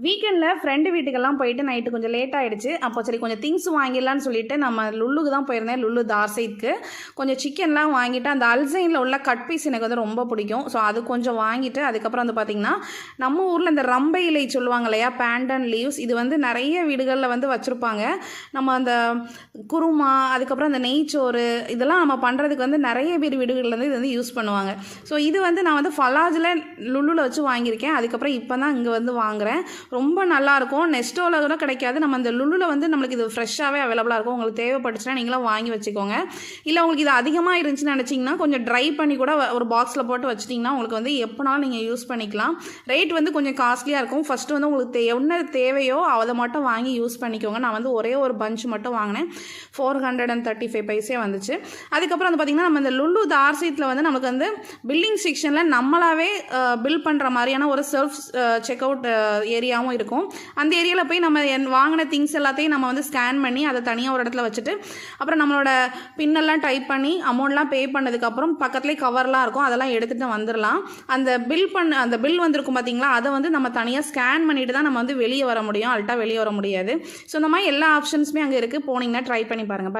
வீக்கெண்டில் ஃப்ரெண்டு வீட்டுக்கெல்லாம் போயிட்டு நைட்டு கொஞ்சம் லேட் ஆகிடுச்சு. அப்போ சரி கொஞ்சம் திங்ஸ் வாங்கிடலான்னு சொல்லிட்டு நம்ம லுல்லுக்கு தான் போயிருந்தேன். லுல்லு தார்சைட்க்கு கொஞ்சம் சிக்கன்லாம் வாங்கிட்டு அந்த அல்சைனில் உள்ள கட் பீஸ் எனக்கு வந்து ரொம்ப பிடிக்கும். ஸோ அது கொஞ்சம் வாங்கிட்டு அதுக்கப்புறம் வந்து பார்த்திங்கன்னா நம்ம ஊரில் இந்த ரம்பை இலை சொல்லுவாங்க இல்லையா, பேண்டன் லீவ்ஸ், இது வந்து நிறைய வீடுகளில் வந்து வச்சுருப்பாங்க. நம்ம அந்த குருமா அதுக்கப்புறம் அந்த நெய்ச்சோறு இதெல்லாம் நம்ம பண்ணுறதுக்கு வந்து நிறைய பேர் வீடுகளில் வந்து இது வந்து யூஸ் பண்ணுவாங்க. ஸோ இது வந்து நான் வந்து ஃபலாஜில் லுல்லுவில் வச்சு வாங்கியிருக்கேன். அதுக்கப்புறம் இப்போ தான் இங்கே வந்து வாங்குகிறேன். ரொம்ப நல்லாயிருக்கும். நெஸ்டோவில் கூட கிடைக்காது. நம்ம அந்த லுல்லுவில் வந்து நம்மளுக்கு இது ஃப்ரெஷ்ஷாகவே அவைலபிளாக இருக்கும். உங்களுக்கு தேவைப்பட்டுச்சுன்னா நீங்களும் வாங்கி வச்சுக்கோங்க. இல்லை உங்களுக்கு இது அதிகமாக இருந்துச்சுன்னு நினச்சிங்கன்னா கொஞ்சம் ட்ரை பண்ணி கூட ஒரு பாக்ஸில் போட்டு வச்சிட்டிங்கன்னா உங்களுக்கு வந்து எப்போனாலும் நீங்கள் யூஸ் பண்ணிக்கலாம். ரேட் வந்து கொஞ்சம் காஸ்ட்லியாக இருக்கும். ஃபஸ்ட்டு வந்து உங்களுக்கு என்ன தேவையோ அதை மட்டும் வாங்கி யூஸ் பண்ணிக்கோங்க. நான் வந்து ஒரே ஒரு பஞ்ச் மட்டும் வாங்கினேன். 435 பைசே வந்துச்சு. அதுக்கப்புறம் வந்து பார்த்திங்கன்னா நம்ம இந்த லுல்லு தார்சைட்டில் வந்து நமக்கு வந்து பில்லிங் செக்ஷனில் நம்மளாவே பில் பண்ணுற மாதிரியான ஒரு செல்ஃப் செக் அவுட் ஏரியாவும் இருக்கும். அந்த ஏரியாவில் போய் நம்ம வாங்கின திங்ஸ் எல்லாத்தையும் நம்ம வந்து ஸ்கேன் பண்ணி அதை தனியாக ஒரு இடத்துல வச்சுட்டு அப்புறம் நம்மளோட பின்னெல்லாம் டைப் பண்ணி அமௌண்ட்லாம் பே பண்ணதுக்கப்புறம் பக்கத்துலேயே கவர்லாம் இருக்கும், அதெல்லாம் எடுத்துகிட்டு வந்துடலாம். அந்த பில் வந்திருக்கும் பார்த்தீங்களா, அதை வந்து நம்ம தனியாக ஸ்கேன் பண்ணிட்டு தான் நம்ம வந்து வெளியே வர முடியும். அல்ட்டா வெளியே வர முடியாது. ஸோ இந்த மாதிரி எல்லா ஆப்ஷன்ஸுமே அங்கே இருக்குது. போனீங்கன்னா ட்ரை பண்ணி பாருங்கள்.